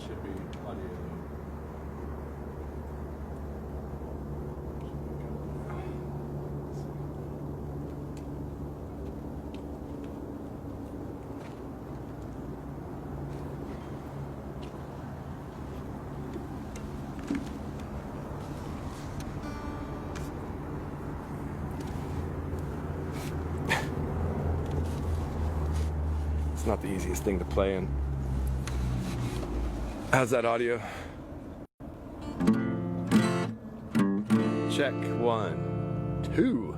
should be audio. It's not the easiest thing to play in. How's that audio? Check 1, 2.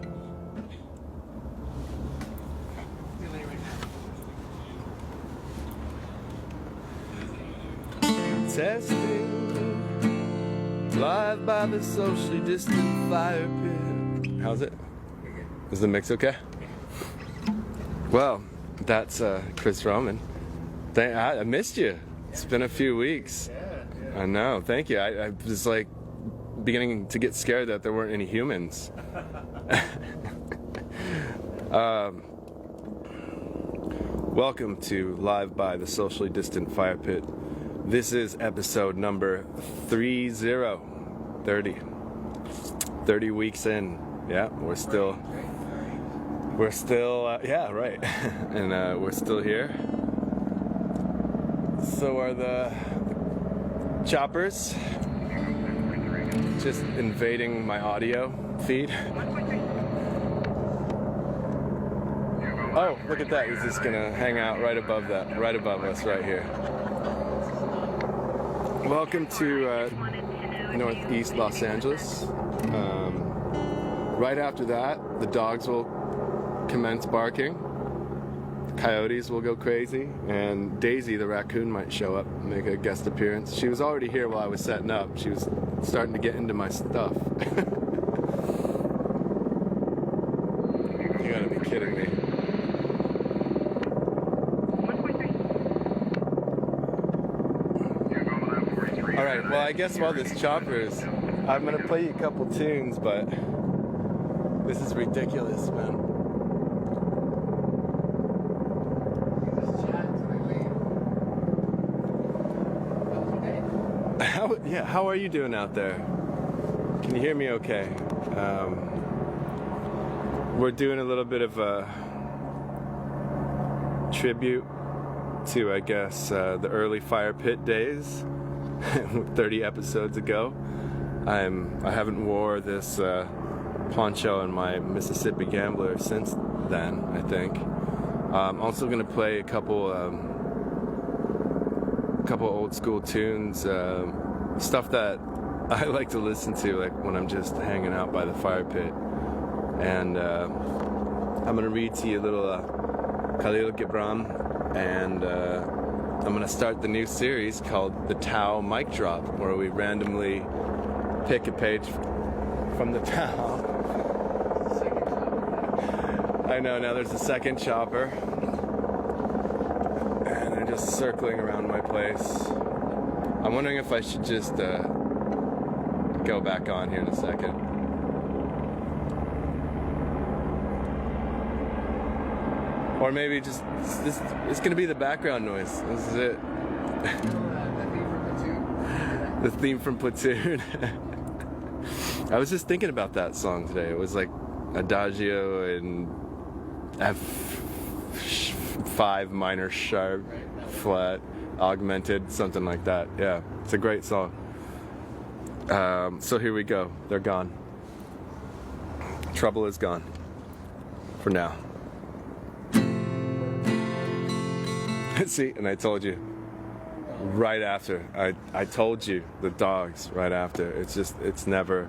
Testing live by the socially distant fire pit. How's it? Is the mix okay? Well, that's Chris Roman. I missed you. It's been a few weeks. I know. Thank you. I was like beginning to get scared that there weren't any humans. Welcome to Live by the Socially Distant Fire Pit. This is episode number 30. 30 weeks in. Yeah, we're still, yeah, right. And we're still here. So are the choppers. Just invading my audio feed. Oh, look at that. He's just gonna hang out right above that, right above us, right here. Welcome to Northeast Los Angeles. Right after that, the dogs will commence barking. The coyotes will go crazy, and Daisy, the raccoon, might show up and make a guest appearance. She was already here while I was setting up. She was starting to get into my stuff. You gotta be kidding me. Alright, well, I guess while this chopper is, I'm gonna play you a couple tunes, but this is ridiculous, man. How are you doing out there? Can you hear me okay? We're doing a little bit of a tribute to, I guess, the early Fire Pit days, 30 episodes ago. I haven't wore this poncho and my Mississippi Gambler since then, I think. I'm also going to play a couple old school tunes, stuff that I like to listen to, like when I'm just hanging out by the fire pit. And I'm going to read to you a little Khalil Gibran, and I'm going to start the new series called The Tao Mic Drop, where we randomly pick a page from the Tao. I know, now there's a second chopper, and they're just circling around my place. I'm wondering if I should just go back on here in a second. Or maybe just, it's going to be the background noise. This is it. The theme from Platoon. I was just thinking about that song today. It was like Adagio in F5 minor sharp flat augmented, something like that. Yeah, it's a great song. So here we go. They're gone. Trouble is gone. For now. See, and I told you. Right after. I told you the dogs right after. It's just, it's never,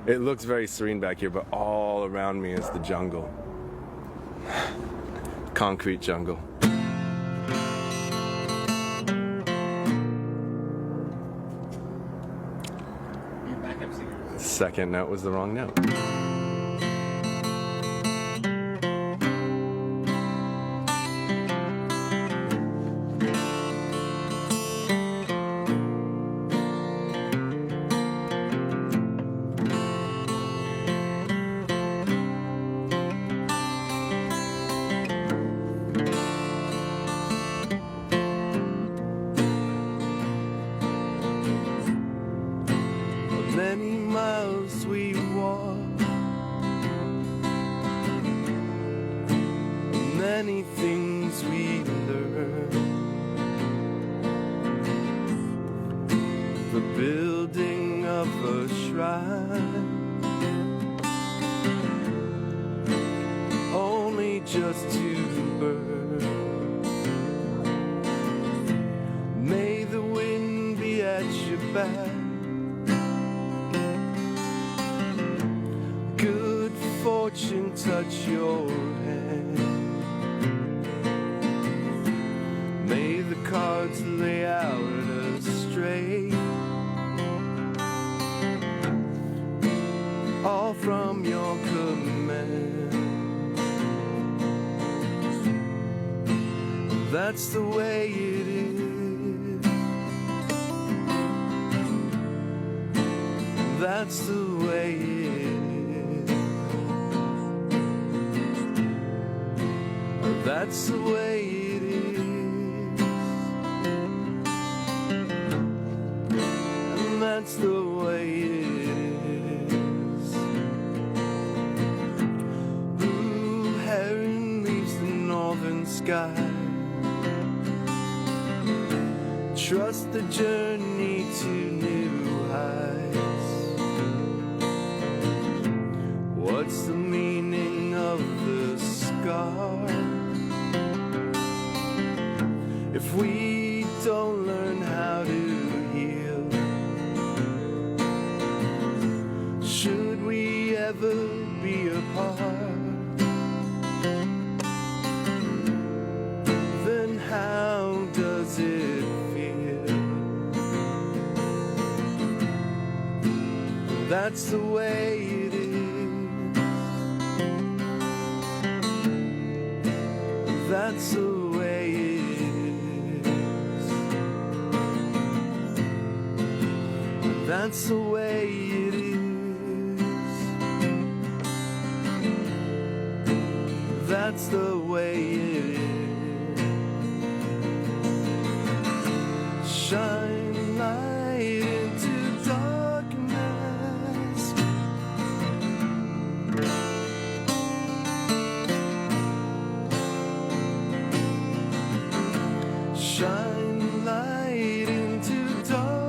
it looks very serene back here, but all around me is the jungle. Concrete jungle. Second note was the wrong note. building of a shrine, only just to burn. May the wind be at your back, good fortune touch your hand. May the cards lay out astray, all from your command. That's the way it is. That's the way it is. That's the way it is. And that's the way it is. Blue heron leaves the northern sky. Trust the journey to new heights. What's the meaning of the scar if we don't learn how to heal? Should we ever be apart, then how does it feel? That's the way it is. That's the way it is. That's the way it is. That's the way it is. Shine light into darkness. Shine light into darkness.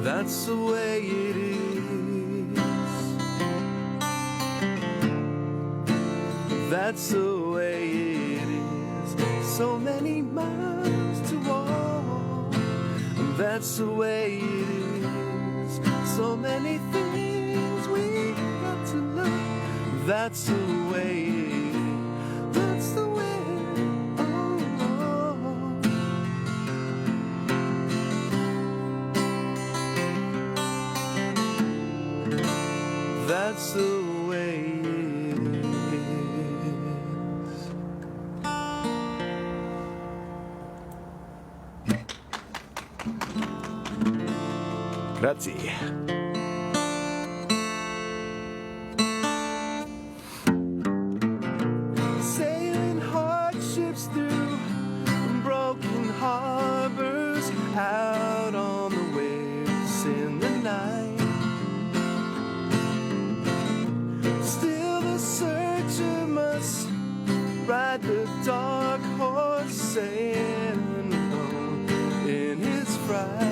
That's the way it is. That's the way it is. So many miles to walk. That's the way it is. So many things we got to learn. That's the way it is. That's the way. That's the way it is. Grazie. Sailing hardships through broken harbors, out on the waves in the night. Searcher must ride the dark horse, sailing alone in his fright.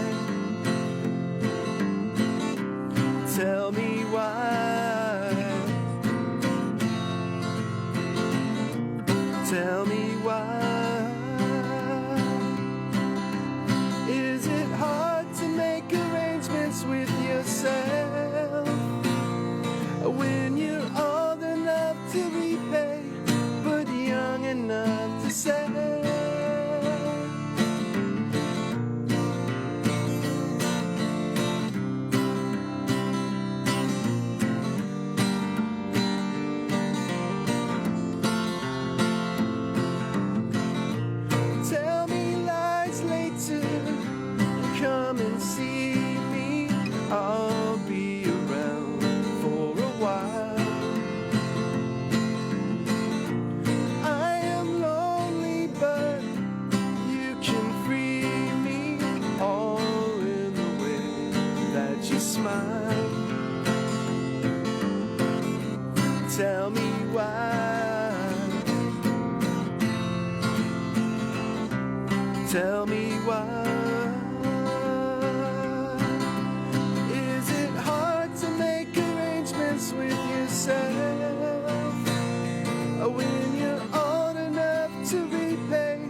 Tell me why. Is it hard to make arrangements with yourself when you're old enough to repay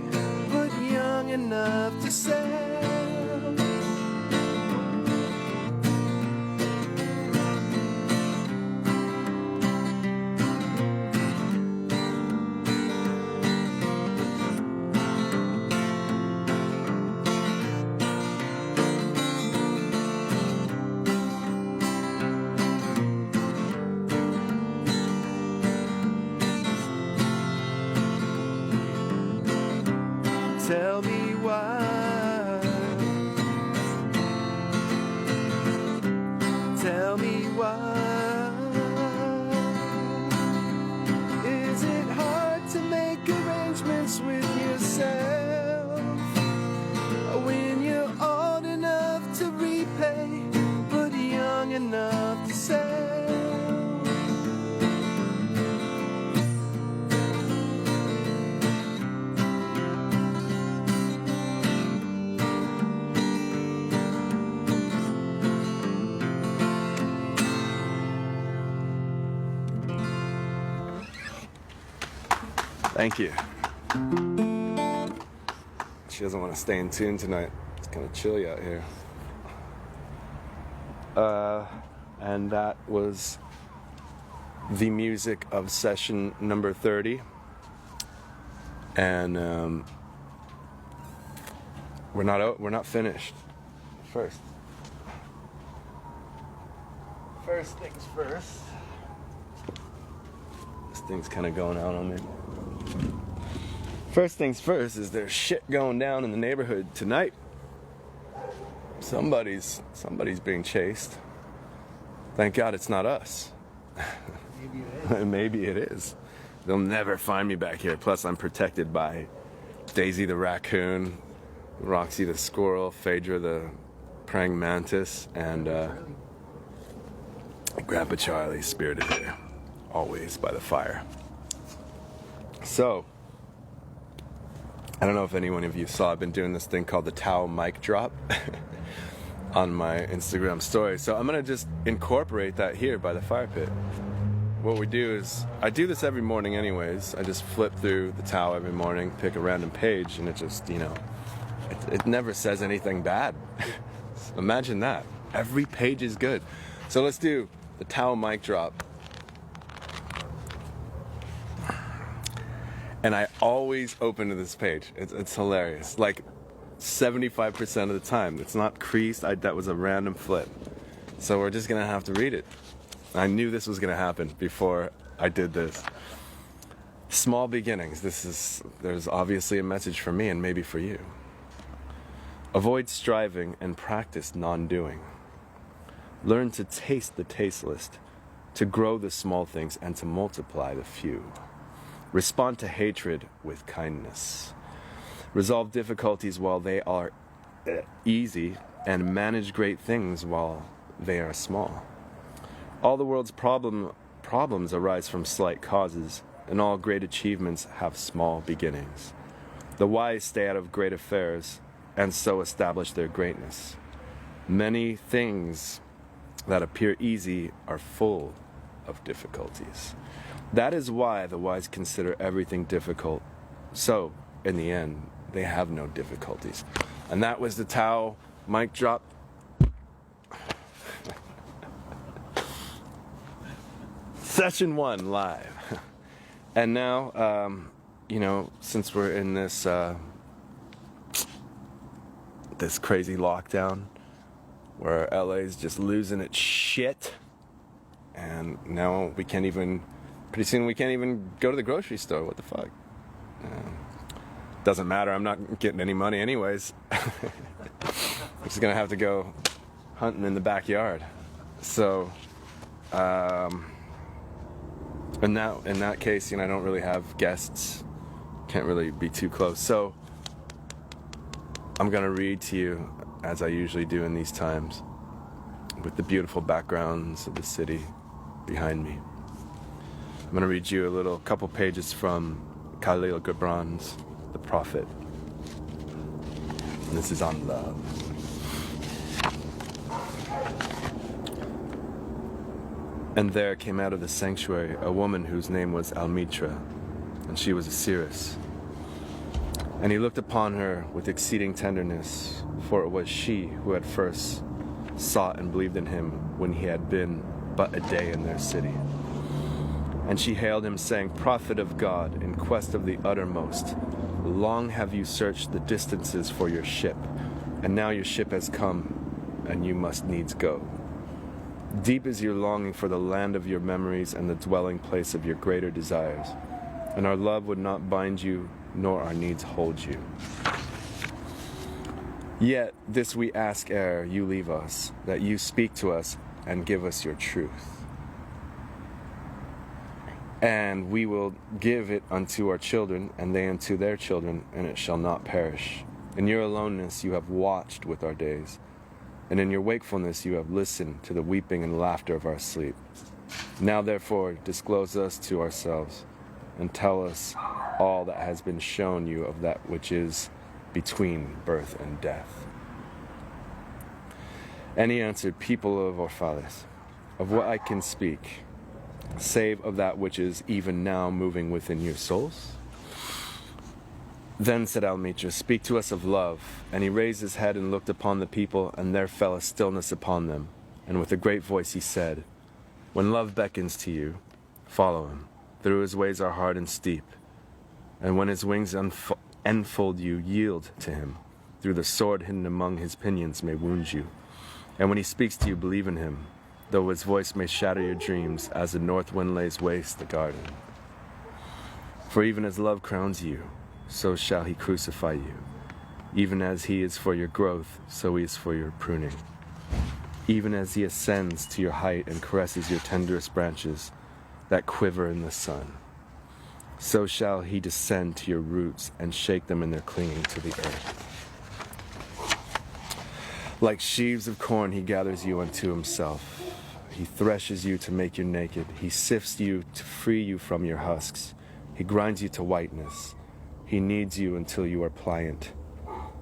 but young enough to sell? Tell me why. Tell me why. Is it hard to make arrangements with yourself when you're old enough to repay but young enough to sell? Thank you. She doesn't want to stay in tune tonight. It's kind of chilly out here. And that was the music of session number 30. And we're not finished. First things first. This thing's kind of going out on me. First things first is there's shit going down in the neighborhood tonight. Somebody's being chased. Thank God it's not us. Maybe it is. Maybe it is. They'll never find me back here. Plus I'm protected by Daisy the raccoon, Roxy the squirrel, Phaedra the praying mantis, and Grandpa Charlie spirited here, always by the fire. So, I don't know if any one of you saw, I've been doing this thing called the Tao mic drop on my Instagram story. So I'm going to just incorporate that here by the fire pit. What we do is, I do this every morning anyways. I just flip through the Tao every morning, pick a random page, and it just, it never says anything bad. Imagine that. Every page is good. So let's do the Tao mic drop. And I always open to this page. It's hilarious. Like 75% of the time. It's not creased. That was a random flip. So we're just going to have to read it. I knew this was going to happen before I did this. Small beginnings. There's obviously a message for me and maybe for you. Avoid striving and practice non-doing. Learn to taste the tasteless, to grow the small things and to multiply the few. Respond to hatred with kindness. Resolve difficulties while they are easy and manage great things while they are small. All the world's problems arise from slight causes, and all great achievements have small beginnings. The wise stay out of great affairs and so establish their greatness. Many things that appear easy are full of difficulties. That is why the wise consider everything difficult. So, in the end, they have no difficulties. And that was the Tao mic drop. Session 1 live. And now, since we're in this this crazy lockdown where LA's just losing its shit, and now pretty soon we can't even go to the grocery store. What the fuck? Doesn't matter, I'm not getting any money anyways. I'm just gonna have to go hunting in the backyard. So, in that case, I don't really have guests. Can't really be too close. So, I'm gonna read to you, as I usually do in these times, with the beautiful backgrounds of the city behind me. I'm gonna read you couple pages from Khalil Gibran's The Prophet. And this is on love. And there came out of the sanctuary a woman whose name was Almitra, and she was a seeress. And he looked upon her with exceeding tenderness, for it was she who had first sought and believed in him when he had been but a day in their city. And she hailed him, saying, Prophet of God, in quest of the uttermost, long have you searched the distances for your ship, and now your ship has come, and you must needs go. Deep is your longing for the land of your memories and the dwelling place of your greater desires, and our love would not bind you, nor our needs hold you. Yet this we ask ere you leave us, that you speak to us and give us your truth. And we will give it unto our children, and they unto their children, and it shall not perish. In your aloneness you have watched with our days, and in your wakefulness you have listened to the weeping and laughter of our sleep. Now therefore disclose us to ourselves, and tell us all that has been shown you of that which is between birth and death. And he answered, People of our fathers, of what I can speak, save of that which is even now moving within your souls? Then said Almitra, Speak to us of love. And he raised his head and looked upon the people, and there fell a stillness upon them. And with a great voice he said, When love beckons to you, follow him. Through his ways are hard and steep. And when his wings enfold you, yield to him. Through the sword hidden among his pinions may wound you. And when he speaks to you, believe in him, though his voice may shatter your dreams, as the north wind lays waste the garden. For even as love crowns you, so shall he crucify you. Even as he is for your growth, so he is for your pruning. Even as he ascends to your height and caresses your tenderest branches that quiver in the sun, so shall he descend to your roots and shake them in their clinging to the earth. Like sheaves of corn he gathers you unto himself. He threshes you to make you naked. He sifts you to free you from your husks. He grinds you to whiteness. He kneads you until you are pliant.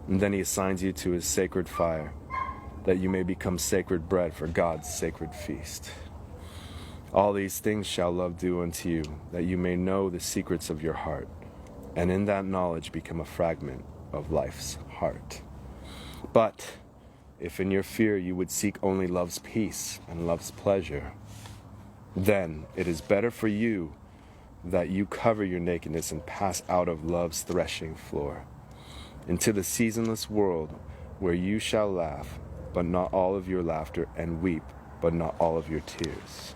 And then he assigns you to his sacred fire, that you may become sacred bread for God's sacred feast. All these things shall love do unto you, that you may know the secrets of your heart, and in that knowledge become a fragment of life's heart. But if in your fear you would seek only love's peace and love's pleasure, then it is better for you that you cover your nakedness and pass out of love's threshing floor into the seasonless world, where you shall laugh, but not all of your laughter, and weep, but not all of your tears.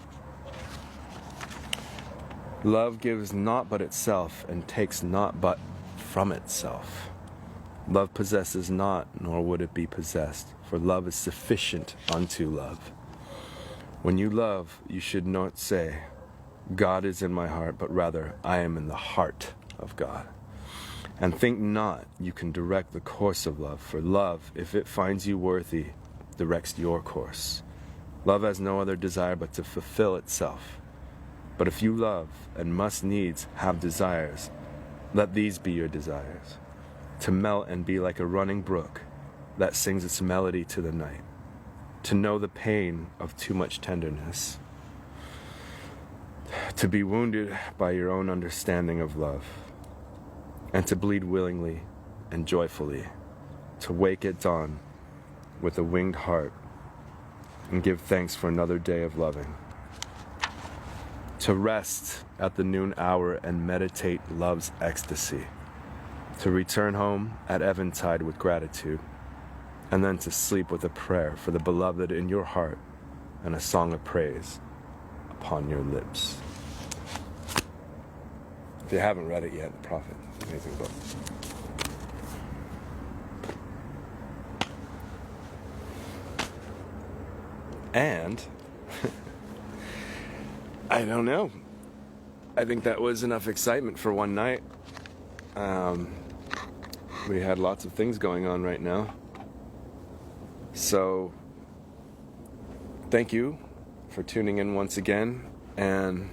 Love gives not but itself, and takes not but from itself. Love possesses not, nor would it be possessed, for love is sufficient unto love. When you love, you should not say, God is in my heart, but rather, I am in the heart of God. And think not you can direct the course of love, for love, if it finds you worthy, directs your course. Love has no other desire but to fulfill itself. But if you love, and must needs have desires, let these be your desires: to melt and be like a running brook that sings its melody to the night, to know the pain of too much tenderness, to be wounded by your own understanding of love, and to bleed willingly and joyfully, to wake at dawn with a winged heart and give thanks for another day of loving, to rest at the noon hour and meditate love's ecstasy, to return home at eventide with gratitude, and then to sleep with a prayer for the beloved in your heart and a song of praise upon your lips. If you haven't read it yet, The Prophet, amazing book. And I don't know. I think that was enough excitement for one night. We had lots of things going on right now. So, thank you for tuning in once again, and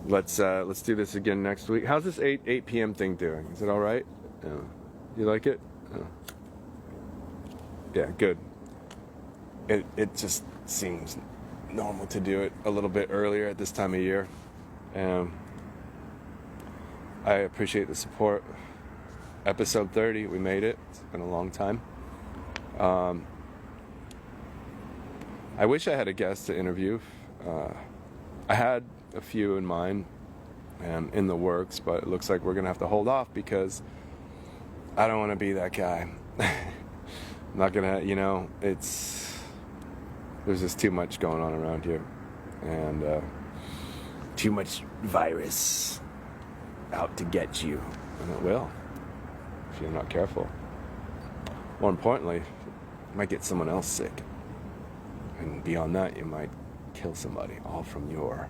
let's do this again next week. How's this 8 p.m. thing doing? Is it all right? Yeah. You like it? Oh. Yeah, good. It just seems normal to do it a little bit earlier at this time of year. I appreciate the support. Episode 30, we made it. It's been a long time. I wish I had a guest to interview. I had a few in mind and in the works, but it looks like we're gonna have to hold off because I don't want to be that guy. I'm not gonna, there's just too much going on around here, and too much virus out to get you, and it will if you're not careful. More importantly, you might get someone else sick, and beyond that, you might kill somebody, all from your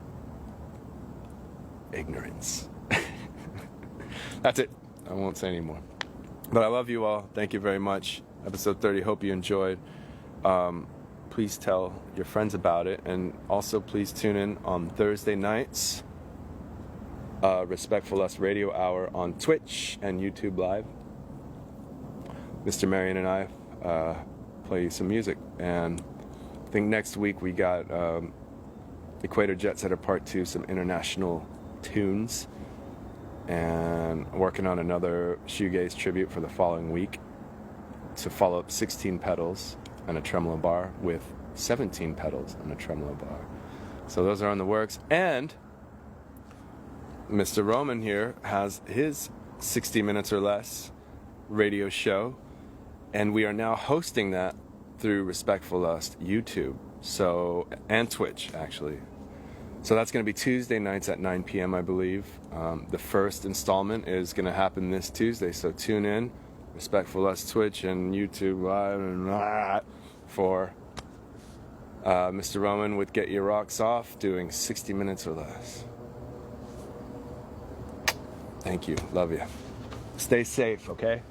ignorance. That's it. I won't say anymore. But I love you all. Thank you very much. Episode 30. Hope you enjoyed. Please tell your friends about it, and also please tune in on Thursday nights. Respectful Us Radio Hour on Twitch and YouTube Live. Mr. Marion and I play some music, and I think next week we got Equator Jet Setter Part 2, some international tunes, and working on another shoegaze tribute for the following week to follow up 16 pedals and a tremolo bar with 17 pedals and a tremolo bar. So those are on the works, and Mr. Roman here has his 60 minutes or less radio show, and we are now hosting that through Respectful Lust YouTube, and Twitch actually. So that's going to be Tuesday nights at 9 p.m. I believe. The first installment is going to happen this Tuesday, so tune in. Respectful Lust Twitch and YouTube Live for Mr. Roman with Get Your Rocks Off, doing 60 minutes or less. Thank you. Love you. Stay safe, okay?